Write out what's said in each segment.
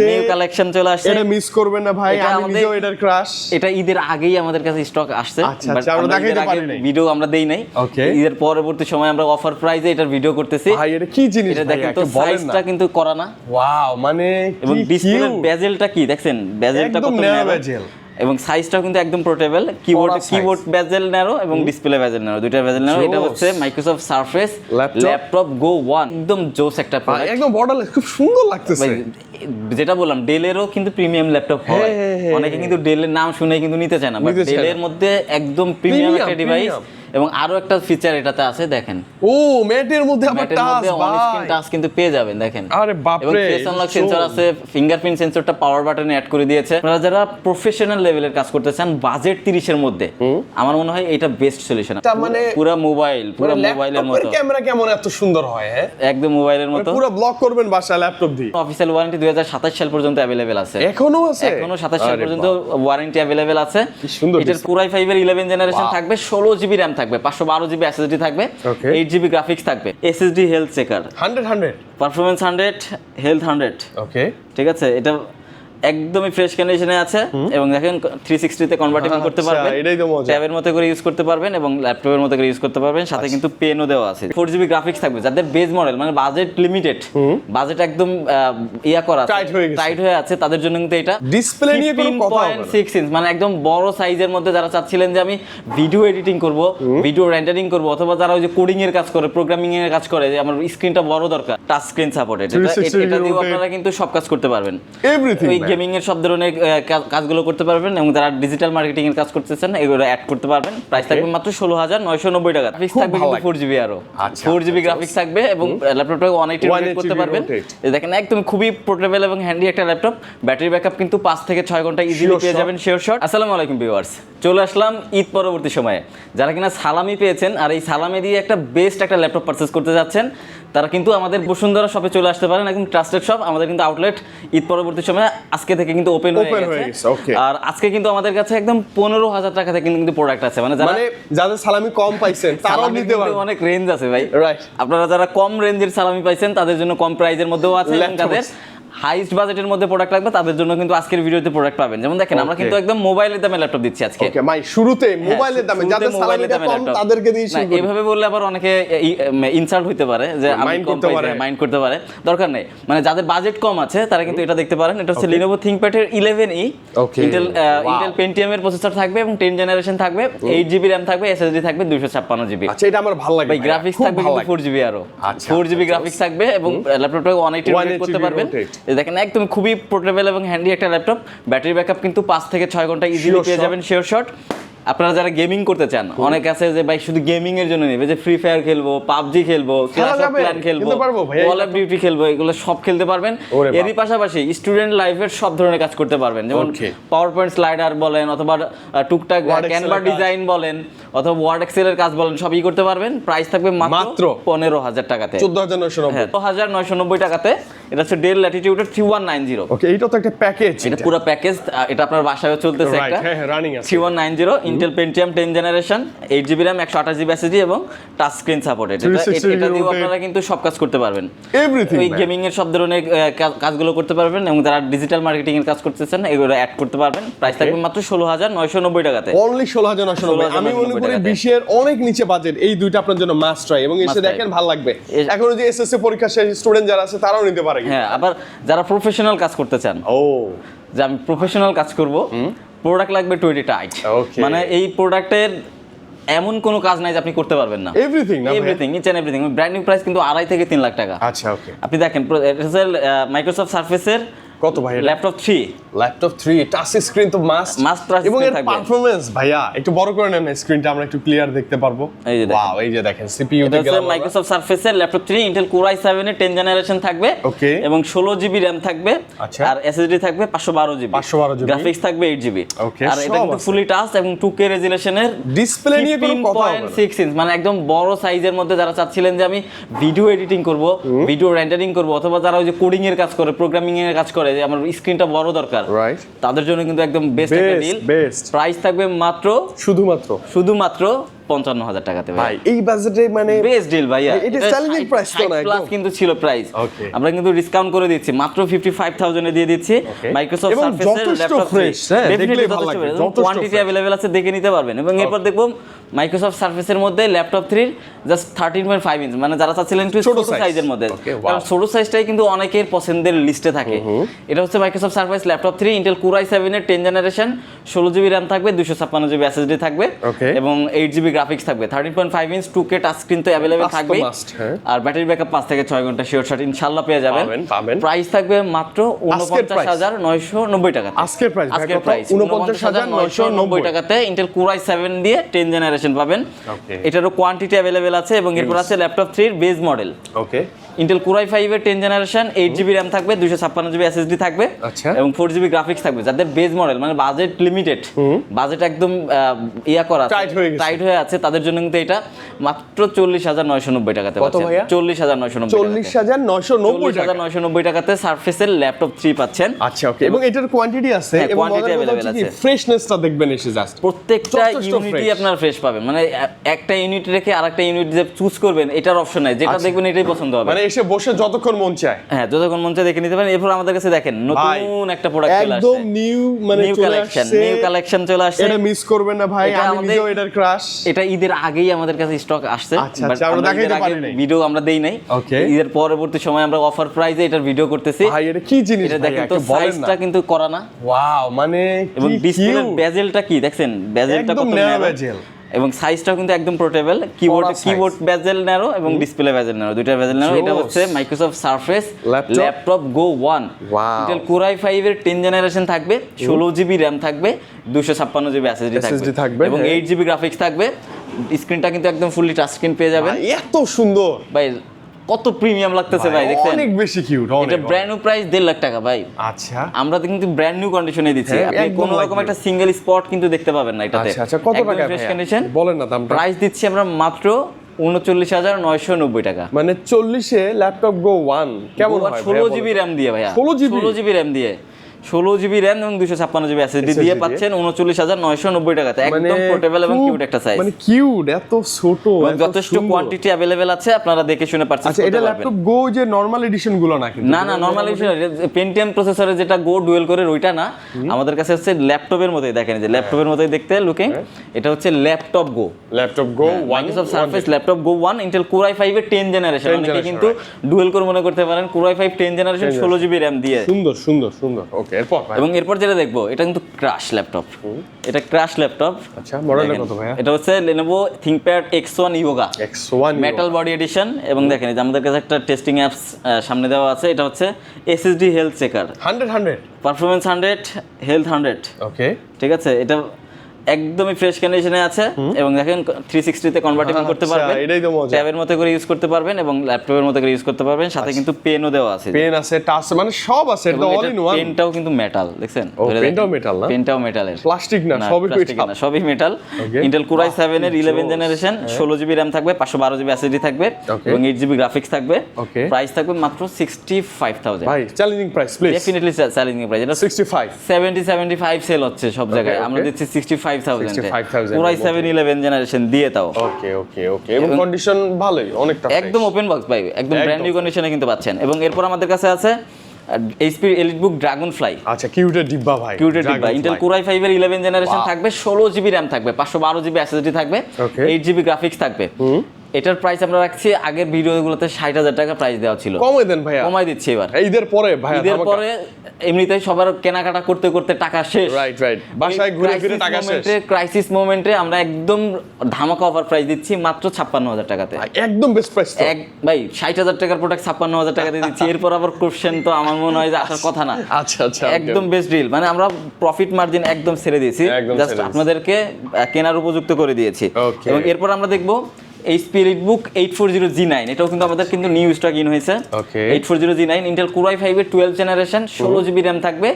New collection চলে আসছে, এটা মিস করবেন না ভাই, আমি নিজেও এটার ক্রাশ। এটা ঈদের আগেই আমাদের কাছে স্টক আসছে, বাট আমরা দেখাইতে পারি নাই, ভিডিও আমরা দেই নাই। ঈদের পরবর্তী সময় আমরা অফার প্রাইসে এটার ভিডিও করতেছি। ভাই এটা কি জিনিস এটা ভাই, দেখেন তো, একটু বলেন না। সাইজটা কিন্তু করা না, ওয়াও, মানে এবং ডিসপ্লের বেজেলটা কি দেখছেন, বেজেলটা কত ন্যারো, এবং সাইজটাও কিন্তু একদম পোর্টেবল। কিবোর্ড বেজেল ন্যারো এবং ডিসপ্লে বেজেল ন্যারো, দুইটা বেজেল ন্যারো। এটা হচ্ছে মাইক্রোসফট সারফেস ল্যাপটপ গো 1, একদম জোস একটা প্রোডাক্ট, একদম বর্ডারলেস, খুব সুন্দর লাগতেছে। যেটা বললাম, ডেলেরও কিন্তু প্রিমিয়াম ল্যাপটপ হয়, অনেকে কিন্তু ডেলের নাম শুনে কিন্তু নিতে চায় না, বাট ডেলের মধ্যে একদম প্রিমিয়াম একটা ডিভাইস। এবং আরো একটা ফিচার এটাতে আছে, দেখেন ও ম্যাটের মধ্যে আবার টাচ, অন স্ক্রিন টাচ কিন্তু পেয়ে যাবেন, দেখেন। আরে বাপ রে, এবং ফেস আনলক সেন্সর আছে, ফিঙ্গারপ্রিন্ট সেন্সরটা পাওয়ার বাটনে অ্যাড করে দিয়েছে। আপনারা যারা প্রফেশনাল লেভেলের কাজ করতে চান বাজেট 30 এর মধ্যে, আমার মনে হয় এটা বেস্ট সলিউশন। মানে পুরো মোবাইলের মতো। ক্যামেরা কেমন এত সুন্দর হয়, হ্যাঁ একদম মোবাইলের মতো, পুরো ব্লক করবেন বাসা ল্যাপটপ দিয়ে। অফিশিয়াল ওয়ারেন্টি 2027 সাল পর্যন্ত अवेलेबल আছে, এখনো আছে, এখনো 27 সাল পর্যন্ত ওয়ারেন্টি अवेलेबल আছে। কি সুন্দর। এটার Core i5 এর 11 জেনারেশন থাকবে, 16 জিবি RAM থাকবে, 512 জিবি SSD থাকবে, 8 জিবি গ্রাফিক্স থাকবে, SSD health checker 100 performance 100 health 100। ওকে, ঠিক আছে, এটা একদমই ফ্রেশ কন্ডিশনে আছে, এবং দেখেন 360 তে কনভার্টেবল করতে পারবেন, এটাই তো মজা। ট্যাবের মতো করে ইউজ করতে পারবেন এবং ল্যাপটপের মতো করে ইউজ করতে পারবেন, সাথে কিন্তু পেনও দেওয়া আছে। 4 জিবি গ্রাফিক্স থাকবে, যাদের বেজ মডেল মানে বাজেট লিমিটেড, বাজেট একদম ইয়া করা টাইট হয়ে আছে, তাদের জন্য কিন্তু এটা। ডিসপ্লে নিয়ে কোনো কথা হবে না, 6 ইঞ্চ, মানে একদম বড় সাইজের মধ্যে যারা চাচ্ছিলেন যে আমি ভিডিও এডিটিং করব, ভিডিও রেন্ডারিং করব, অথবা যারা ওই যে কোডিং এর কাজ করে, প্রোগ্রামিং এর কাজ করে, যে আমার স্ক্রিনটা বড় দরকার, টাচ স্ক্রিন সাপোর্টেড, এটা দিয়ে আপনারা কিন্তু সব কাজ করতে পারবেন, এভরিথিং। ওই গেমিং এর সব ধরনের কাজগুলো করতে পারবেন, এবং যারা ডিজিটাল মার্কেটিং এর কাজ করতেছেন এগুলো অ্যাড করতে পারবেন। প্রাইস থাকবে মাত্র 16990 টাকা। গ্রাফিক্স থাকবে কিন্তু 4 জিবি, আরো 4 জিবি গ্রাফিক্স থাকবে, এবং ল্যাপটপটা 180 রোটেট করতে পারবেন। এই দেখেন একদম খুবই পোর্টেবল এবং হ্যান্ডি একটা ল্যাপটপ। ব্যাটারি ব্যাকআপ কিন্তু 5 থেকে 6 ঘন্টা ইজিলি পেয়ে যাবেন, শিওর শট। আসসালামু আলাইকুম ভিউয়ার্স, চলে আসলাম ঈদ পরবর্তী সময়ে। যারা কিনা সালামি পেয়েছেন আর এই সালামি দিয়ে একটা বেস্ট একটা ল্যাপটপ পারচেজ করতে যাচ্ছেন, তারা কিন্তু আমাদের বসুন্ধরা শপে চলে আসতে পারেন, একদম ট্রাস্টেড শপ। আমাদের কিন্তু আউটলেট ঈদ পরবর্তী সময়ে আজকে থেকে কিন্তু ওপেন হয়ে গেছে। আর আজকে কিন্তু আমাদের কাছে একদম 15,000 টাকা থেকে কিন্তু প্রোডাক্ট আছে, মানে যাদের সালামি কম পাইছেন তারাও নিতে পারবেন, অনেক রেঞ্জ আছে ভাই। রাইট, আপনারা যারা কম রেঞ্জের সালামি পাইছেন তাদের জন্য কম প্রাইজের মধ্যেও আছে, এবং যাদের হাইস্ট বাজেটের মধ্যে প্রোডাক্ট লাগবে তাদের জন্য কিন্তু আজকের ভিডিওতে প্রোডাক্ট পাবেন। যেমন দেখেন, আমরা কিন্তু একদম মোবাইলের দামে ল্যাপটপ দিচ্ছি আজকে। ওকে ভাই, শুরুতে মোবাইলের দামে, যাদের সালামিটা কম তাদেরকে দিয়ে শুরু করি। এভাবে বললে আবার অনেকে ইনসাল্ট হইতে পারে, যে আমি কম প্রাইসে মাইন্ড করতে পারে, দরকার নেই। মানে যাদের বাজেট কম আছে তারা কিন্তু এটা দেখতে পারেন। এটা হচ্ছে Lenovo ThinkPad এর 11E, ইন্টেল Pentium এর প্রসেসর থাকবে, এবং 10 জেনারেশন থাকবে, 8 জিবি RAM থাকবে, SSD থাকবে 256 জিবি। আচ্ছা, এটা আমার ভালো লাগে ভাই। গ্রাফিক্স থাকবে কিন্তু 4 জিবি, আরো 4 জিবি গ্রাফিক্স থাকবে, এবং ল্যাপটপটা 180 রোটেট করতে পারবেন। দেখেন একদম খুবই পোর্টেবল এবং হ্যান্ডি একটা ল্যাপটপ। ব্যাটারি ব্যাকআপ কিন্তু 5 থেকে 6 ঘন্টা ইজিলি পেয়ে যাবেন, শিওর শট। আপনারা যারা গেমিং করতে চান, অনেক আছে যে ভাই শুধু গেমিং এর জন্য নেবে, যে ফ্রি ফায়ার খেলবো, পাবজি খেলবো, ক্ল্যাশ অফ ক্ল্যান খেলবো, কল অফ ডিউটি খেলবো, এগুলো সব খেলতে পারবেন। এরই পাশাপাশি স্টুডেন্ট লাইফের সব ধরনের কাজ করতে পারবেন, যেমন পাওয়ার পয়েন্ট স্লাইডার বলেন, অথবা টুকটাক ক্যানভা ডিজাইন বলেন, অথবা ওয়ার্ড এক্সেল এর কাজ বলেন, সবই করতে পারবেন। প্রাইস থাকবে মাত্র 15,000 টাকাতে, 14,990 টাকাতে। এটা হচ্ছে ডেল ল্যাটিটিউডের 3190। ওকে, এটা তো একটা প্যাকেজ, এটা পুরো প্যাকেজ। এটা আপনার বাসায় চলতেছে একটা, রানিং আছে 3190 Intel Pentium 10 generation, 8 GB RAM, 128 GB SSD, এবং টাচ স্ক্রিন সাপোর্টেড। এটা দিয়ে আপনারা কিন্তু সব কাজ করতে পারবেন, এভরিথিং। ওই গেমিং এর সব ধরনের কাজগুলো করতে পারবেন, এবং যারা ডিজিটাল মার্কেটিং এর কাজ করতেছেন এগুলো অ্যাড করতে পারবেন। প্রাইস থাকবে মাত্র 16,990 টাকাতে, অনলি 16,990। আমি মনে করি 20 এর অনেক নিচে বাজেট, এই দুইটা আপনার জন্য মাস্ট ট্রাই, এবং এসে দেখেন ভালো লাগবে। এখনো যে এসএসসি পরীক্ষা শেষ স্টুডেন্ট যারা আছে তারাও নিতে পারে। হ্যাঁ, আবার যারা প্রফেশনাল কাজ করতে চান, যে আমি প্রফেশনাল কাজ করব, প্রোডাক্ট লাগবে 20 টাইট, মানে এই প্রোডাক্টের এমন কোনো কাজ নাই যে আপনি করতে পারবেন না, everything each and everything. Brand new price কিন্তু 2.5 থেকে 3 লাখ টাকা। আচ্ছা, ওকে। আপনি দেখেন, মাইক্রোসফট সারফেসের কত ভাই? ল্যাপটপ 3 টাচ স্ক্রিন তো মাস্ট টাচ এবং স্ক্রিন এর থাকবে। পারফরম্যান্স ভাইয়া একটু বড় করে নেন স্ক্রিনটা, আমরা একটু ক্লিয়ার দেখতে পারবো। ওয়াও, এই যে দেখেন সিপিইউ তে গেলাম। মাইক্রোসফট সারফেসের ল্যাপটপ 3 ইন্টেল Core i7 এর 10 জেনারেশন থাকবে, এবং 16 জিবি RAM থাকবে, আর SSD থাকবে 512 জিবি, গ্রাফিক্স থাকবে 8 জিবি। আর এটা কিন্তু ফুলি টাচ এবং 2K রেজোলিউশনের ডিসপ্লে নিয়ে কোনো কথা হবে না, 6 ইঞ্চ, মানে একদম বড় সাইজের মধ্যে যারা চাচ্ছিলেন যে আমি ভিডিও এডিটিং করব, ভিডিও রেন্ডারিং করব, অথবা যারা ওই যে কোডিং এর কাজ করে, প্রোগ্রামিং এর কাজ করে, যে আমার স্ক্রিনটা বড় দরকার, রাইট, তাদের জন্য কিন্তু একদম বেস্ট একটা ডিল। প্রাইস থাকবে মাত্র শুধুমাত্র 55,000 টাকাতে ভাই এই বাজেটে মানে বেস্ট ডিল ভাইয়া, এটা চ্যালেঞ্জিং প্রাইস তো না প্লাস একদম কিন্তু ছিল প্রাইস, আমরা কিন্তু ডিসকাউন্ট করে দিচ্ছি মাত্র 55,000 এ দিয়ে দিচ্ছি মাইক্রোসফট সারফেসের ল্যাপটপ ফ্রেশ, হ্যাঁ দেখলেই ভালো ডেফিনেটলি লাগবে, যথেষ্ট কোয়ান্টিটি अवेलेबल আছে, দেখে নিতে পারবেন। এবং এরপর দেখব মাইক্রোসফট সারফেসের মধ্যে ল্যাপটপ 3 জাস্ট 13.5 ইঞ্চ, মানে যারা চাচ্ছিলেন একটু ছোট সাইজের মধ্যে, কারণ ছোট সাইজটাই কিন্তু অনেকের পছন্দের লিস্টে থাকে। এটা হচ্ছে Microsoft surface laptop 3 Intel core i7 এর 10 জেনারেশন, 16GB RAM থাকবে, 256GB SSD থাকবে এবং 8GB গ্রাফিক্স থাকবে, 13.5 ইঞ্চ 2K টাচ স্ক্রিন তো अवेलेबल থাকবে, আর ব্যাটারি ব্যাকআপ 5 থেকে 6 ঘন্টা শিওর শট ইনশাআল্লাহ পেয়ে যাবেন। প্রাইস থাকবে মাত্র 49,990 টাকা। আজকের প্রাইস 49,990 টাকাতে ইন্টেল কোর i7 দিয়ে 10 জেনারেশন পাবেন। এটারও কোয়ান্টিটি अवेलेबल আছে এবং এরপর আছে ল্যাপটপ 3 এর বেস মডেল। ওকে, ইন্টেল কোর i5 এর 10 জেনারেশন, 8GB RAM থাকবে, 256GB SSD থাকবে এবং 4GB গ্রাফিক্স থাকবে। যাদের বেস মডেল মানে বাজেট লিমিটেড, বাজেট একদম টাইট হয়ে আছে, তাদের জন্য কিন্তু এটা মাত্র 40,990 টাকাতে পাচ্ছেন। 40,990 টাকাতে সারফেসের ল্যাপটপ 3 পাচ্ছেন। আচ্ছা ওকে, এবং এটার কোয়ান্টিটি আছে এবং কোয়ান্টিটি अवेलेबल আছে, ফ্রেশনেসটা দেখবেন এসে জাস্ট প্রত্যেকটা ইউনিটই আপনার ফ্রেশ পাবেন, মানে একটা ইউনিট রেখে আরেকটা ইউনিট যে চুজ করবেন এটার অপশন নাই, যেটা দেখবেন এটাই পছন্দ হবে, মানে এসে বসে যতক্ষণ মন চায়, হ্যাঁ যতক্ষণ মন চায় দেখে নিতে পারেন। এরপর আমাদের কাছে দেখেন নতুন একটা প্রোডাক্ট চলে আসছে, একদম নিউ, মানে নিউ কালেকশন চলে আসছে, এটা মিস করবেন না ভাই, আমি নিজেও এটার ক্রাশ। এটা ঈদের আগেই আমাদের কাছে স্টক আসছে, বাট আমরা দেখাইতে পারি নাই, ভিডিও আমরা দেই নাই। ঈদের পরবর্তী সময় আমরা অফার প্রাইসে এটার ভিডিও করতেছি। ভাই এটা কি জিনিস এটা দেখেন তো, সাইজটা কিন্তু করা না, ওয়াও, মানে এবং ডিসপ্লের বেজেলটা কি দেখছেন, বেজেলটা কত ন্যারো এবং সাইজটাও কিন্তু একদম পোর্টেবল, কিবোর্ড বেজেল ন্যারো এবং ডিসপ্লে বেজেল ন্যারো, দুইটা বেজেল ন্যারো। এটা হচ্ছে মাইক্রোসফট সারফেস ল্যাপটপ গো 1, ইন্টেল কোর i5 এর 10 জেনারেশন থাকবে, 16GB RAM থাকবে, 256GB SSD থাকবে এবং 8GB গ্রাফিক্স থাকবে। স্ক্রিনটা কিন্তু একদম ফুললি টাচ স্ক্রিন পেয়ে যাবেন। এত সুন্দর ভাই, কত প্রিমিয়াম লাগতেছে ভাই, দেখছেন অনেক বেশি কিউট। এটা ব্র্যান্ড নিউ প্রাইস 1.5 লাখ টাকা ভাই। আচ্ছা, আমরা কিন্তু ব্র্যান্ড নিউ কন্ডিশনে দিচ্ছি, আপনি কোনো রকম একটা সিঙ্গেল স্পট কিন্তু দেখতে পাবেন না এটাতে। আচ্ছা, কত টাকা ফ্রেশ কন্ডিশন বলেন না দামটা? প্রাইস দিচ্ছি আমরা মাত্র 39,990 টাকা। মানে 40 এ ল্যাপটপ গো 1 কেমন হয়? 16GB RAM দিয়ে ভাইয়া, 16GB RAM দিয়ে, 16GB RAM এবং 256GB SSD দিয়ে পাচ্ছেন 39,990 টাকাতে, একদম পোর্টেবল এবং কিউট একটা সাইজ, মানে কিউট, এত ছোট, যথেষ্ট কোয়ান্টিটি अवेलेबल আছে, আপনারা দেখে শুনে পারচেজ করতে পারবেন। আচ্ছা, এটা ল্যাপটপ গো যে নরমাল এডিশন গুলো না কিন্তু? না, নরমাল এডিশন পেন্টিয়াম প্রসেসরে যেটা গো ডুয়েল করে ওইটা না, আমাদের কাছে হচ্ছে ল্যাপটপের মতোই, দেখেন যে ল্যাপটপের মতোই দেখতে লুকিং, এটা হচ্ছে ল্যাপটপ গো 1, মাইক্রোসফট সারফেস ল্যাপটপ গো 1 ইন্টেল কোর i5 এর 10 জেনারেশন, অনেকে কিন্তু ডুয়েল কোর মনে করতে পারেন, core i5 10 generation 16GB RAM দিয়ে। সুন্দর। ওকে, এরপর যেটা দেখবো, এটা কিন্তু ক্র্যাশ ল্যাপটপ, এটা ক্র্যাশ ল্যাপটপ। আচ্ছা, মডেলটা কত ভাইয়া? এটা হচ্ছে Lenovo ThinkPad X1 Yoga metal body edition, এবং দেখেন এই যে আমাদের কাছে একটা টেস্টিং অ্যাপস সামনে দেওয়া আছে, এটা হচ্ছে SSD health checker 100 performance 100 health 100। ওকে, ঠিক আছে, এটা একদমই ফ্রেশ কন্ডিশনে আছে এবং দেখেন 360 তে কনভার্টেবল করতে পারবেন, এটাই তো মজা, ট্যাবের মতো করে ইউজ করতে পারবেন এবং ল্যাপটপের মতো করে ইউজ করতে পারবেন, সাথে কিন্তু পেনও দেওয়া আছে, পেন আছে, টাচ, মানে সব আছে, এটা অল ইন ওয়ান। পেনটাও কিন্তু মেটাল, দেখছেন পেনটাও মেটাল না? পেনটাও মেটালের, প্লাস্টিক না, সবই মেটাল। ইন্টেল কোর i7 এর 11 জেনারেশন, 16GB RAM থাকবে, 512GB SSD থাকবে এবং 8GB গ্রাফিক্স থাকবে। প্রাইস থাকবে মাত্র 65,000। ভাই challenging price please, definitely challenging price, এটা 65 75 সেল হচ্ছে সব জায়গায়, আমরা দিচ্ছি 65,000 কোর i7 11 জেনারেশন দিয়ে তাও। ওকে, এবং কন্ডিশন ভালোই, অনেকটা একদম ওপেন বক্স ভাই, একদম ব্র্যান্ড নিউ কন্ডিশনে কিন্তু পাচ্ছেন। এবং এরপর আমাদের কাছে আছে HP EliteBook Dragonfly। আচ্ছা, কিউটের ডিব্বা ভাই, ইন্টেল কোর i5 এর 11 জেনারেশন থাকবে, 16GB RAM থাকবে, 512GB SSD থাকবে, 8GB গ্রাফিক্স থাকবে। এটার প্রাইস আমরা রাখছি, আগের ভিডিওগুলোতে 60,000 টাকা প্রাইস দেওয়া ছিল, কমাই দেন ভাইয়া, কমাই দিচ্ছি এবার ঈদের পরে ভাইয়া, ঈদের পরে এমনিতেই সবার কেনাকাটা করতে করতে টাকা শেষ, রাইট বাসায় ঘুরে ফিরে টাকা শেষ, ক্রাইসিস মোমেন্টে আমরা একদম ধামাকা অফার প্রাইস দিচ্ছি মাত্র 56,000 টাকাতে, একদম বেস্ট প্রাইস। ভাই 60,000 টাকার প্রোডাক্ট 56,000 টাকা দিয়ে দিচ্ছি, এরপর আবার কোশ্চেন তো আমার মনে হয় যে আসার কথা না। আচ্ছা, একদম বেস্ট ডিল, মানে আমরা প্রফিট মার্জিন একদম ছেড়ে দিয়েছি, জাস্ট আপনাদেরকে কেনার উপযুক্ত করে দিয়েছি। এবং এরপর আমরা দেখবো HP EliteBook 840G9, এটাও কিন্তু আমাদের কিন্তু নিউ স্টক ইন হয়েছে। 840G9 ইন্টেল কোর i5 এর 12 জেনারেশন, 16GB RAM থাকবে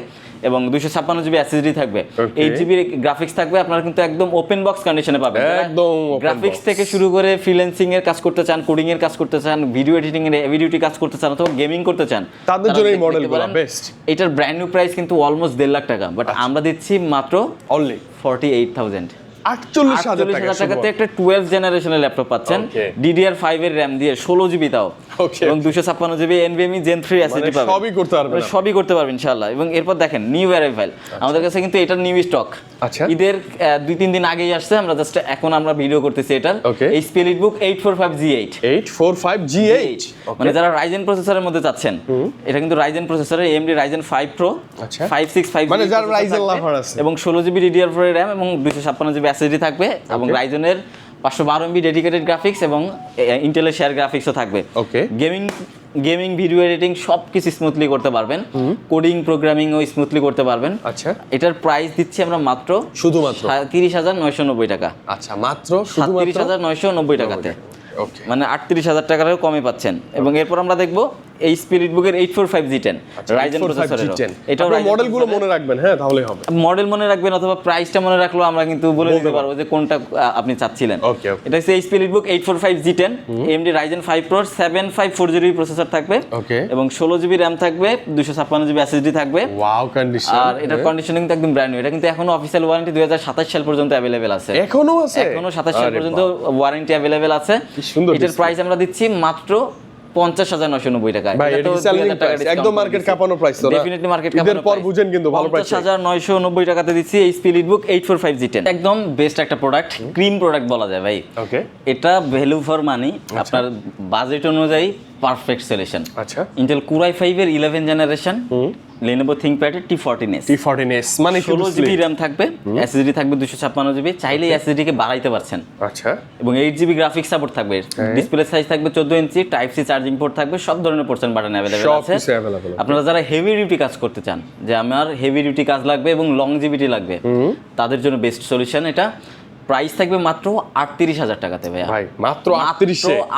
এবং 256GB SSD থাকবে, 8GB গ্রাফিক্স থাকবে। আপনারা কিন্তু একদম ওপেন বক্স কন্ডিশনে পাবেন, একদম গ্রাফিক্স থেকে শুরু করে ফ্রিল্যান্সিং এর কাজ করতে চান, কোডিং এর কাজ করতে চান, ভিডিও এডিটিং এর হেভি ডিউটি কাজ করতে চান, অথবা গেমিং করতে চান, তাদের জন্য এই মডেলগুলো বেস্ট। এটার ব্র্যান্ড নিউ প্রাইস কিন্তু অলমোস্ট 1.5 লাখ টাকা, বাট আমরা দিচ্ছি মাত্র অনলি 48,000। 48,000 টাকাতে একটা 12 জেনারেশনের ল্যাপটপ পাচ্ছেন, DDR5 এর RAM দিয়ে 16 জিবি তাও, এবং 256 জিবি NVMe Gen 3 SSD পাবেন। সবই করতে পারবেন, সবই করতে পারবেন ইনশাআল্লাহ। এবং এরপর দেখেন নিউ অ্যারাইভাল, আমাদের কাছে কিন্তু এটার নিউ স্টক, আচ্ছা ঈদের 2-3 দিন আগেই আসছে, আমরা জাস্ট এখন আমরা ভিডিও করতেছি এটার। HP EliteBook 845G8, 845G8 মানে যারা রাইজেন প্রসেসরের মধ্যে চাচ্ছেন, এটা কিন্তু রাইজেন প্রসেসরের AMD Ryzen 5 Pro, আচ্ছা 565 মানে যারা রাইজেন লাভার আছে, এবং 16 জিবি DDR4 এর RAM এবং 256 জিবি SSD থাকবে, এবং রাইজেনের 512 MB ডেডিকেটেড গ্রাফিক্স এবং ইন্টেলের শেয়ার গ্রাফিক্সও থাকবে। ওকে, গেমিং ভিডিও এডিটিং সবকিছু স্মুথলি করতে পারবেন, কোডিং প্রোগ্রামিংও স্মুথলি করতে পারবেন। আচ্ছা এটার প্রাইস দিচ্ছি আমরা মাত্র শুধুমাত্র 30,990 টাকা। আচ্ছা মাত্র শুধুমাত্র 30,990 টাকাতে, ওকে, মানে 38,000 টাকারও কমে পাচ্ছেন। এবং এরপর আমরা দেখবো HP EliteBook এর 845G10 রাইজেন প্রসেসরের, এটাও মডেলগুলো মনে রাখবেন, হ্যাঁ তাহলে হবে, মডেল মনে রাখবেন অথবা প্রাইসটা মনে রাখলেও আমরা কিন্তু বলে দিতে পারবো যে কোনটা আপনি চাচ্ছিলেন। ওকে, এটা হচ্ছে HP EliteBook 845G10 AMD Ryzen 5 Pro 7540 processor থাকবে, ওকে, এবং 16 জিবি RAM থাকবে, 256 জিবি SSD থাকবে। ওয়াও কন্ডিশন, আর এটার কন্ডিশনিং তো একদম ব্র্যান্ড নিউ, এটা কিন্তু এখনো অফিশিয়াল ওয়ারেন্টি 2027 সাল পর্যন্ত अवेलेबल আছে, এখনো আছে, এখনো 27 সাল পর্যন্ত ওয়ারেন্টি अवेलेबल আছে। এটার প্রাইস আমরা দিচ্ছি মাত্র 50,990 টাকা। ভাই এটা সেলিং প্রাইস একদম মার্কেট কাঁপানো প্রাইস, তো ডেফিনেটলি মার্কেট কাঁপানো। এর পর বুঝেন কিন্তু ভালো প্রাইস, 50,990 টাকাতে দিচ্ছি HP EliteBook 845G10, একদম বেস্ট একটা প্রোডাক্ট, ক্রিম প্রোডাক্ট বলা যায় ভাই। ওকে, এটা ভ্যালু ফর মানি, আপনার বাজেট অনুযায়ী পারফেক্ট সলিউশন। আচ্ছা Intel Core i5 এর 11 জেনারেশন, Lenovo ThinkPad এর T14s মানে 16 জিবি RAM থাকবে, SSD থাকবে 256 জিবি, চাইলে SSD কে বাড়াইতে পারছেন। আচ্ছা, এবং 8 জিবি গ্রাফিক্স সাপোর্ট থাকবে, ডিসপ্লে সাইজ থাকবে 14 ইঞ্চি, টাইপ সি চার্জিং পোর্ট থাকবে, সব ধরনের পোর্টস বাটন अवेलेबल আছে। আপনারা যারা হেভি ডিউটি কাজ করতে চান, যে আমার হেভি ডিউটি কাজ লাগবে এবং লংজিভিটি লাগবে, তাদের জন্য বেস্ট সলিউশন এটা। প্রাইস থাকবে মাত্র 38,000 টাকাতে ভাই, মাত্র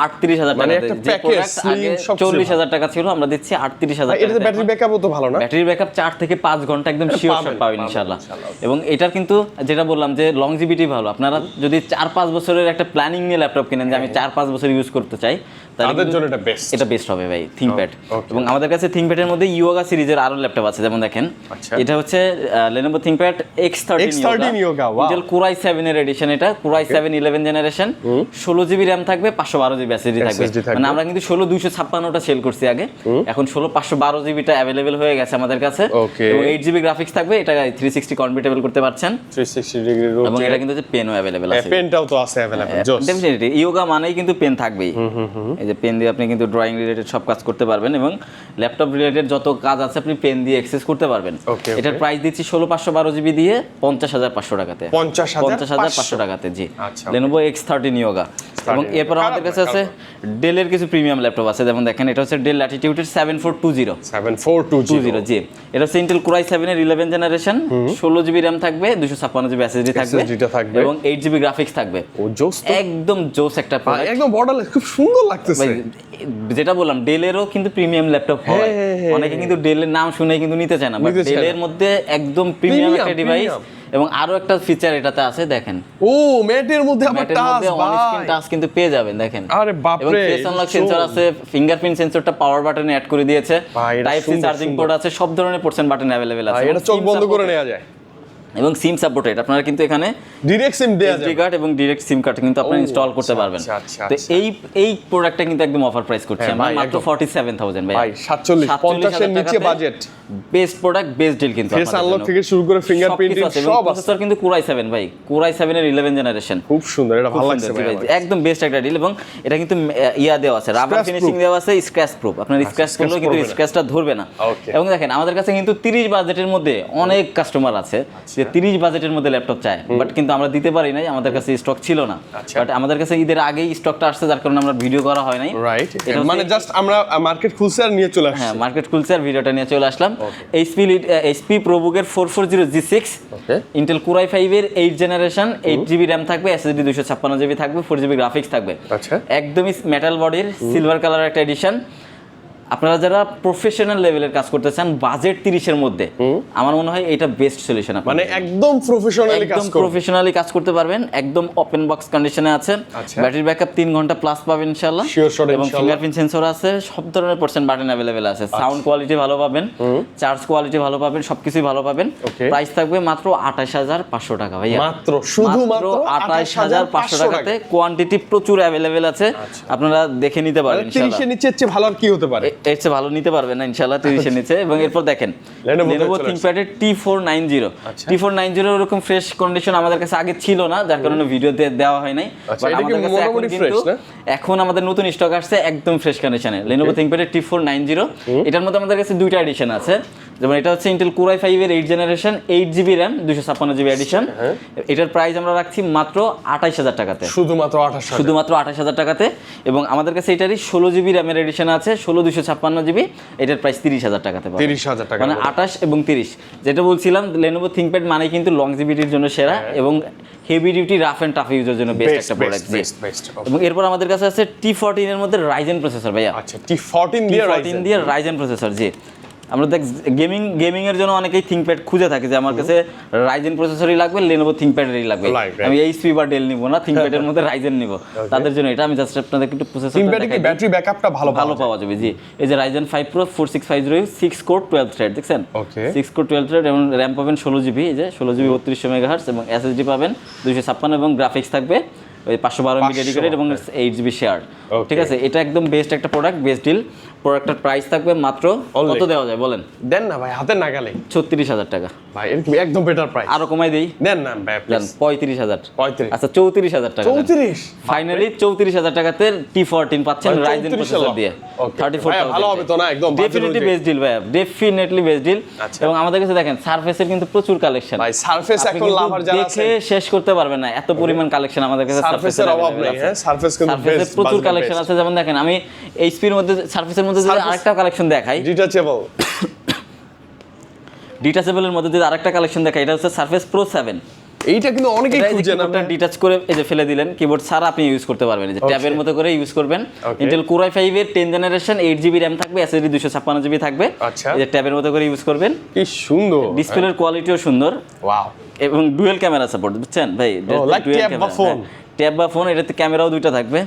38,000 টাকা, একটা প্যাকেজ স্লিম সব 40,000 টাকা ছিল, আমরা দিচ্ছি 38,000 টাকা। এটাতে ব্যাটারি ব্যাকআপও তো ভালো না, ব্যাটারি ব্যাকআপ 4 থেকে 5 ঘন্টা একদম শিওর শট পাবেন ইনশাআল্লাহ। এবং এটার কিন্তু যেটা বললাম যে লংজিভিটি ভালো, আপনারা যদি 4-5 বছরের একটা প্ল্যানিং নিয়ে ল্যাপটপ কিনেন, যে আমি 4-5 বছর ইউজ করতে চাই, তাদের জন্য এটা বেস্ট, এটা বেস্ট হবে ভাই ThinkPad। এবং আমাদের কাছে ThinkPad এর মধ্যে Yoga সিরিজের আরো ল্যাপটপ আছে, যেমন দেখেন এটা হচ্ছে Lenovo ThinkPad X13 Yoga, Intel Core i7 এর এডিশন, এটা Core i7 11 generation, 16 GB RAM থাকবে, 512 জিবি SSD থাকবে। মানে আমরা কিন্তু 16 256টা সেল করছি আগে, এখন 16 512 জিবিটা अवेलेबल হয়ে গেছে আমাদের কাছে, এবং 8 জিবি গ্রাফিক্স থাকবে, এটা 360 কনভার্টেবল করতে পারছেন, 360 ডিগ্রি রোটেট, এবং এটা কিন্তু পেনও अवेलेबल আছে, পেনটাও তো আছে अवेलेबल, জোস ডেফিনেটলি। Yoga মানেই কিন্তু পেন থাকবেই, এই যে পেন দিয়ে আপনি কিন্তু ড্রয়িং রিলেটেড সব কাজ করতে পারবেন, এবং ল্যাপটপ রিলেটেড যত কাজ আছে আপনি পেন দিয়ে অ্যাক্সেস করতে পারবেন। এটার প্রাইস দিচ্ছি 16 জিবি দিয়ে 50,500 টাকাতে, 50,500 টাকাতে, জি Lenovo X13 Yoga। এবং এরপর আমাদের কাছে আছে ডেলের কিছু প্রিমিয়াম ল্যাপটপ আছে, যেমন দেখেন এটা হচ্ছে ডেল ল্যাটিটিউড এর 7420, জি এটা হচ্ছে Intel Core i7 এর 11 জেনারেশন, 16 জিবি RAM থাকবে, 256 জিবি SSD থাকবে, এবং 8 জিবি গ্রাফিক্স থাকবে। ও জোস, একদম জোস একটা প্রোডাক্ট, একদম বর্ডারলেস, খুব সুন্দর লাগতেছে। যেটা বললাম ডেলেরও কিন্তু প্রিমিয়াম ল্যাপটপ হয়, অনেকে কিন্তু ডেলের নাম শুনে কিন্তু নিতে চায় না, বাট ডেলের মধ্যে একদম প্রিমিয়াম একটা ডিভাইস। এবং আরো একটা ফিচার এটাতে আছে, দেখেন ও ম্যাটের মধ্যে আবার টাচ, অন স্ক্রিন টাচ কিন্তু পেয়ে যাবেন, দেখেন। আরে বাপ রে, এবং ফেস আনলক সেন্সর আছে, ফিঙ্গারপ্রিন্ট সেন্সরটা পাওয়ার বাটনে অ্যাড করে দিয়েছে, টাইপ সি চার্জিং পোর্ট আছে, সব ধরনের পোর্টস বাটন अवेलेबल আছে, এটা চোখ বন্ধ করে নেওয়া যায়, এবং সিম সাপোর্টেড। আপনারা কিন্তু এখানে ডাইরেক্ট সিম দেয়া যায়, SD কার্ড এবং ডাইরেক্ট সিম কার্ড কিন্তু আপনি ইনস্টল করতে পারবেন। তো এই প্রোডাক্টটা কিন্তু একদম অফার প্রাইস করছি আমরা, মাত্র 47,000 ভাই, 47 50 এর নিচে বাজেট, বেস্ট প্রোডাক্ট, বেস্ট ডিল কিন্তু ফেস আনলক থেকে শুরু করে ফিঙ্গারপ্রিন্টিং সব আছে। প্রসেসর কিন্তু Core i7 ভাই, Core i7 এর 11 জেনারেশন, খুব সুন্দর, এটা ভালো লাগছে ভাই, একদম বেস্ট একটা ডিল। এবং এটা কিন্তু ইয়া দেওয়া আছে, রাবার ফিনিশিং দেওয়া আছে, স্ক্র্যাচ প্রুফ, আপনার স্ক্র্যাচ করলেও কিন্তু স্ক্র্যাচটা ধরবে না। এবং দেখেন আমাদের কাছে কিন্তু 30 বাজেটের মধ্যে অনেক কাস্টমার আছে যে 30 বাজেটের মধ্যে ল্যাপটপ চায়, বাট কিন্তু আমরা দিতে পারি নাই, আমাদের কাছে স্টক ছিল না। বাট আমাদের কাছে ঈদের আগেই স্টকটা আসছে, যার কারণে আমরা ভিডিও করা হয় নাই, রাইট। মানে জাস্ট আমরা মার্কেট খুলছে আর নিয়ে চলে আসছি, হ্যাঁ মার্কেট খুলছে আর ভিডিওটা নিয়ে চলে আসলাম। HP ProBook এর 440G6, Intel Core i5 এর 8 জেনারেশন, 8 জিবি RAM থাকবে, SSD 256 জিবি থাকবে, 4 জিবি গ্রাফিক্স থাকবে, আচ্ছা একদমই মেটাল বডির সিলভার কালার একটা এডিশন। আপনারা যারা প্রফেশনাল লেভেলের কাজ করতে চান বাজেট 30 এর মধ্যে, আমার মনে হয় এটা বেস্ট সলিউশন। মানে একদম প্রফেশনালি কাজ করতে প্রফেশনালি কাজ করতে পারবেন, একদম ওপেন বক্স কন্ডিশনে আছে, ব্যাটারি ব্যাকআপ 3 ঘন্টা প্লাস পাবেন ইনশাআল্লাহ, এবং ফিঙ্গারপ্রিন্ট সেন্সর আছে, সব ধরনের পার্সেন্ট বাটন अवेलेबल আছে, সাউন্ড কোয়ালিটি ভালো পাবেন, চার্জ কোয়ালিটি ভালো পাবেন, সবকিছুই ভালো পাবেন। প্রাইস থাকবে মাত্র 28500 টাকা ভাইয়া, মাত্র শুধুমাত্র 28500 টাকাতে। কোয়ান্টিটি প্রচুর अवेलेबल আছে, আপনারা দেখে নিতে পারেন ইনশাআল্লাহ। 30 এর নিচে চেয়ে ভালো আর কি হতে পারে? এর চেয়ে ভালো নিতে পারবেন না ইনশাআল্লাহ 30 এর নিচে। এবং এরপর দেখেন Lenovo ThinkPad এর T490 T490 এরকম ফ্রেশ কন্ডিশন আমাদের কাছে আগে ছিল না, যার কারণে ভিডিওতে দেওয়া হয় নাই, বাট আমাদের কাছে এখন কিন্তু এখন আমাদের নতুন স্টক আসছে একদম ফ্রেশ কন্ডিশনে Lenovo ThinkPad এর T490। এটার মধ্যে আমাদের কাছে দুইটা এডিশন আছে, যেমন এটা হচ্ছে Intel Core i5 এর 8 generation 8GB RAM 256GB edition. এটার প্রাইস আমরা রাখছি মাত্র 28000 টাকাতে, শুধুমাত্র 28000 টাকাতে। এবং আমাদের কাছে এটারই 16GB RAM এর এডিশন আছে 16256GB, এটার প্রাইস 30000 টাকাতে পাবেন। 30000 টাকা মানে 28 এবং 30, যেটা বলছিলাম Lenovo ThinkPad মানে কিন্তু লংজিভিটির জন্য সেরা এবং heavy duty rough and tough ইউজের জন্য বেস্ট একটা প্রোডাক্ট। এবং এরপর আমাদের কাছে আছে T14 এর মধ্যে Ryzen প্রসেসর ভাইয়া। আচ্ছা, T14 দিয়ে Ryzen প্রসেসর। জি, আমরা দেখ গেমিং এর জন্য অনেকেই ThinkPad খুঁজে থাকে যে আমার কাছে Ryzen প্রসেসরই লাগবে, Lenovo ThinkPad এরই লাগবে, আমি HP বা Dell নিব না, ThinkPad এর মধ্যে Ryzen নিব। তাদের জন্য এটা আমি জাস্ট আপনাদের একটু প্রসেসর ThinkPad কি ব্যাটারি ব্যাকআপটা ভালো পাওয়া যাবে। জি, এই যে Ryzen 5 Pro 4650 6 কোর 12 থ্রেড দেখছেন, 6 কোর 12 থ্রেড, এবং RAM পাবেন 16GB, এই যে 16GB 3200 মেগাহার্টজ, এবং SSD পাবেন 256, এবং গ্রাফিক্স থাকবে ওই 512 MB ডেডিকেটেড এবং 8GB শেয়ার। ঠিক আছে, এটা একদম বেস্ট একটা প্রোডাক্ট, বেস্ট ডিল। প্রোডাক্টের প্রাইস থাকবে মাত্র কত দেওয়া যায় বলেন? দেন না ভাই, হাতে নাগালে 36000 টাকা ভাই, এর কি একদম বেটার প্রাইস? আরো কমাই দেই, দেন না ভাই প্লিজ। 35000। 35, আচ্ছা 34000 টাকা। 34 ফাইনালি 34000 টাকাতে T14 পাচ্ছেন Ryzen প্রসেসর দিয়ে। 34000 ভালো হবে তো না? একদম ডেফিনেটলি বেস্ট ডিল ভাই, ডেফিনেটলি বেস্ট ডিল। এবং আমাদের কাছে দেখেন সারফেসের কিন্তু প্রচুর কালেকশন ভাই, সারফেস এখন লাভার যারা আছে দেখে শেষ করতে পারবেন না, এত পরিমাণ কালেকশন আমাদের কাছে সারফেসের অভাব নেই। হ্যাঁ, সারফেস কিন্তু বেস্ট, প্রচুর কালেকশন আছে। যেমন দেখেন আমি HP এর মধ্যে সারফেসের মধ্যে যদি আরেকটা কালেকশন দেখাই, ডিটাচেবলের মধ্যে যদি আরেকটা কালেকশন দেখাই, এটা হচ্ছে Surface Pro 7। এইটা কিন্তু অনেকেই খুঁজে না, ডিটাচ করে এই যে ফেলে দিলেন, কিবোর্ড ছাড়া আপনি ইউজ করতে পারবেন, এই যে ট্যাবের মতো করে ইউজ করবেন। Intel Core i5 এর 10 জেনারেশন 8GB RAM থাকবে, SSD 256GB থাকবে, এই যে ট্যাবের মতো করে ইউজ করবেন। কি সুন্দর, ডিসপ্লের কোয়ালিটিও সুন্দর, ওয়াও, এবং ডুয়াল ক্যামেরা সাপোর্ট, বুঝছেন ভাই? ট্যাব বা ফোন, এটাতে ক্যামেরাও দুইটা থাকবে।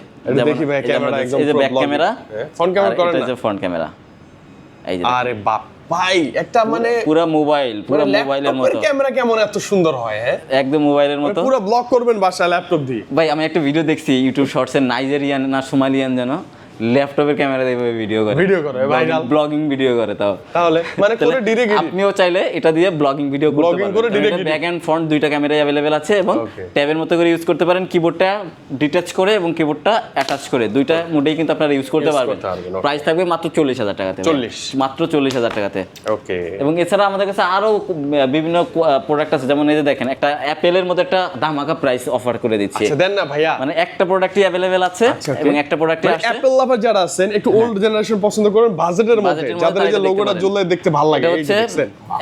দেখি ভাই, ক্যামেরা একদম এই যে ব্যাক ক্যামেরা, ফ্রন্ট ক্যামেরা করেন না, এই যে ফ্রন্ট ক্যামেরা, এই যে আরে বাপ ভাই, একটা মানে পুরো মোবাইলের মতো ক্যামেরা কেমন এত সুন্দর হয়? হ্যাঁ, একদম মোবাইলের মতো, পুরো ব্লক করবেন বাসা ল্যাপটপ দিয়ে। ভাই আমি একটা ভিডিও দেখছি ইউটিউব শর্টসে, নাইজেরিয়ান না সোমালিয়ান যেন ল্যাপটপের ক্যামেরা দিয়ে ভিডিও করে ভাইরাল ব্লগিং ভিডিও করে। তাহলে মানে পুরো ডিরেক্ট আপনিও চাইলে এটা দিয়ে ব্লগিং ভিডিও করতে পারেন। ব্যাক এন্ড ফ্রন্ট দুইটা ক্যামেরাই अवेलेबल আছে, এবং ট্যাবের মতো করে ইউজ করতে পারেন, কিবোর্ডটা ডিটাচ করে এবং কিবোর্ডটা অ্যাটাচ করে দুইটা মোডেই কিন্তু আপনারা ইউজ করতে পারবেন। প্রাইস থাকবে মাত্র 40000 টাকাতে, মাত্র 40000 টাকাতে। ওকে, এবং এছাড়া আমাদের কাছে আরো বিভিন্ন প্রোডাক্ট আছে, যেমন এই যে দেখেন একটা অ্যাপেলের মধ্যে একটা ধামাকা প্রাইস অফার করে দিচ্ছি। আচ্ছা দেন না ভাইয়া, মানে একটা প্রোডাক্টই अवेलेबल আছে এবং একটা প্রোডাক্টই আছে। অ্যাপেল লাভার যারা আছেন, একটু ওল্ড জেনারেশন পছন্দ করেন, বাজেটের মধ্যে, যাদের এই যে লোগোটা জ্বললে দেখতে ভালো লাগে, এটা হচ্ছে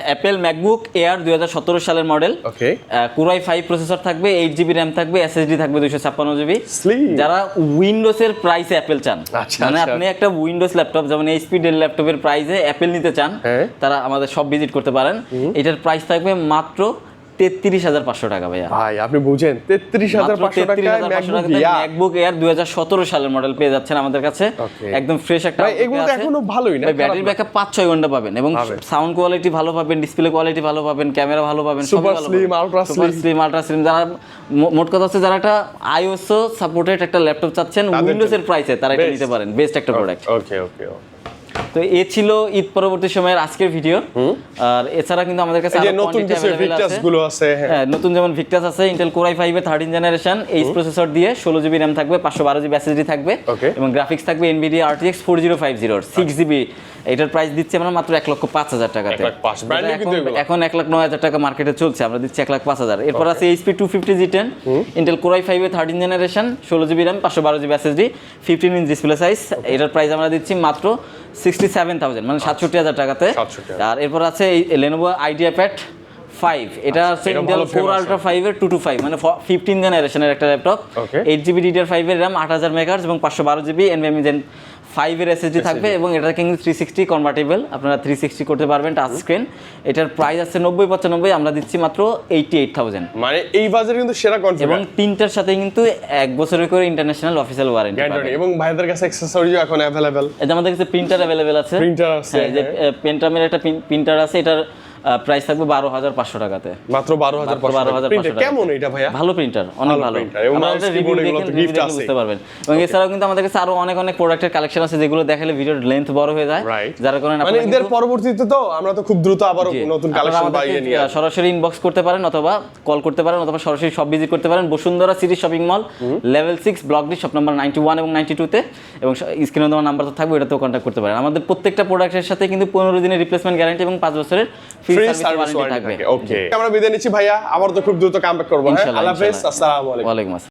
অ্যাপেল ম্যাকবুক এয়ার 2017 সালের মডেল। ওকে, Core i5 প্রসেসর থাকবে, 8GB RAM থাকবে, SSD থাকবে 256GB। যারা উইন্ডোজের প্রাইসে অ্যাপেল চান, মানে আপনি একটা উইন্ডোজ ল্যাপটপ যেমন HP ডেল ল্যাপটপের প্রাইসে অ্যাপেল নিতে চান, তারা আমাদের সব ভিজিট করতে পারেন। এটার প্রাইস থাকবে মাত্র 33500 টাকা ভাইয়া। ভাই আপনি বুঝেন, 33500 টাকায় ম্যাকবুক এয়ার 2017 সালের মডেল পেয়ে যাচ্ছেন আমাদের কাছে, একদম ফ্রেশ একটা। ভাই এগুলো তো এখনো ভালোই না, ব্যাটারি ব্যাকআপ 5-6 ঘন্টা পাবেন, এবং সাউন্ড কোয়ালিটি ভালো পাবেন, ডিসপ্লে কোয়ালিটি ভালো পাবেন, ক্যামেরা ভালো পাবেন, সুপার স্লিম, আলট্রা স্লিম। যারা মোট কথা হচ্ছে যারা একটা আইওএসও সাপোর্টেড একটা ল্যাপটপ চাচ্ছেন উইন্ডোজের প্রাইসে, তারা এটা নিতে পারেন, বেস্ট একটা প্রোডাক্ট। ওকে ওকে, তো এ ছিল ঈদ পরবর্তী সময়ের আজকের ভিডিও। আর এছাড়া কিন্তু আমাদের কাছে আরো নতুন কিছু ফিচারস গুলো আছে। হ্যাঁ, নতুন যেমন ভিক্টাস আছে, Intel Core i5 এর 13 জেনারেশন এইচ প্রসেসর দিয়ে 16GB RAM থাকবে, 512GB SSD থাকবে, এবং গ্রাফিক্স থাকবে NVIDIA RTX 4050 6GB। এটার প্রাইস দিচ্ছি আমরা মাত্র 1,05,000 টাকাতে। এখন 1,09,000 টাকা মার্কেটে চলছে, আমরা দিচ্ছি 1,05,000। এরপর আছে HP 250 G10 Intel Core i5 এর 13 generation 16GB RAM 512GB SSD 15 inch display size. এটার প্রাইস আমরা দিচ্ছি মাত্র 67,000, মানে 67,000 টাকাতে। আর এরপর আছে Lenovo IdeaPad 5, এটা হচ্ছে Intel Core Ultra 5 এর 225, মানে 15 জেনারেশনের একটা ল্যাপটপ, 8GB DDR5 এর RAM 8000 MHz এবং 512GB NVMe Gen 5 এর এসএসডি থাকবে এবং এটা কিন্তু 360 কনভার্টেবল, আপনারা 360 করতে পারবেন টাচ স্ক্রিন। এটার প্রাইস আছে 90-95, আমরা দিচ্ছি মাত্র 88,000। মানে এই বাজারে কিন্তু সেরা কনফিগার এবং তিনটার সাথে কিন্তু 1 বছরের করে ইন্টারন্যাশনাল অফিসিয়াল ওয়ারেন্টি পাবেন। এবং ভাইদের কাছে অ্যাকসেসরিজও এখন अवेलेबल। এই যে আমাদের কাছে প্রিন্টার अवेलेबल আছে, প্রিন্টার আছে, এই যে পেন্টামের একটা প্রিন্টার আছে, এটার প্রাইস থাকবে 12,500 টাকাতে, মাত্র 12,500 প্রিন্টার। কেমন এটা ভাইয়া? ভালো প্রিন্টার, অনেক ভালো। এবং মাউস কিবোর্ড এগুলো তো গিফট আছে, বুঝতে পারবেন। এবং এছাড়াও কিন্তু আমাদের কাছে আরো অনেক অনেক প্রোডাক্টের কালেকশন আছে যেগুলো দেখালে ভিডিওর লেন্থ বড় হয়ে যায়, যার কারণে মানে এদের পরবর্তীতে তো আমরা তো খুব দ্রুত আবার নতুন কালেকশন পাইয়ে নিয়ে সরাসরি ইনবক্স করতে পারেন অথবা কল করতে পারেন অথবা সরাসরি শপ ভিজিট করতে পারেন Bashundhara city shopping mall level 6 block D shop number 91 এবং 92 তে, এবং স্ক্রিনে দেওয়া নাম্বার তো থাকবে, ওটাতেও কন্ট্যাক্ট করতে পারেন। আমাদের প্রত্যেকটা প্রোডাক্টের সাথে কিন্তু 15 দিনের রিপ্লেসমেন্ট গ্যারান্টি এবং 5 বছরের ফ্রি সার্ভিস ওয়ারেন্টি থাকবে। ওকে, আমরা বিদায় নিচ্ছি ভাইয়া, আবার তো খুব দ্রুত কামব্যাক করব। হ্যাঁ, আল্লাহ হাফেজ, আসসালামু আলাইকুম। ওয়ালাইকুম আসসালাম।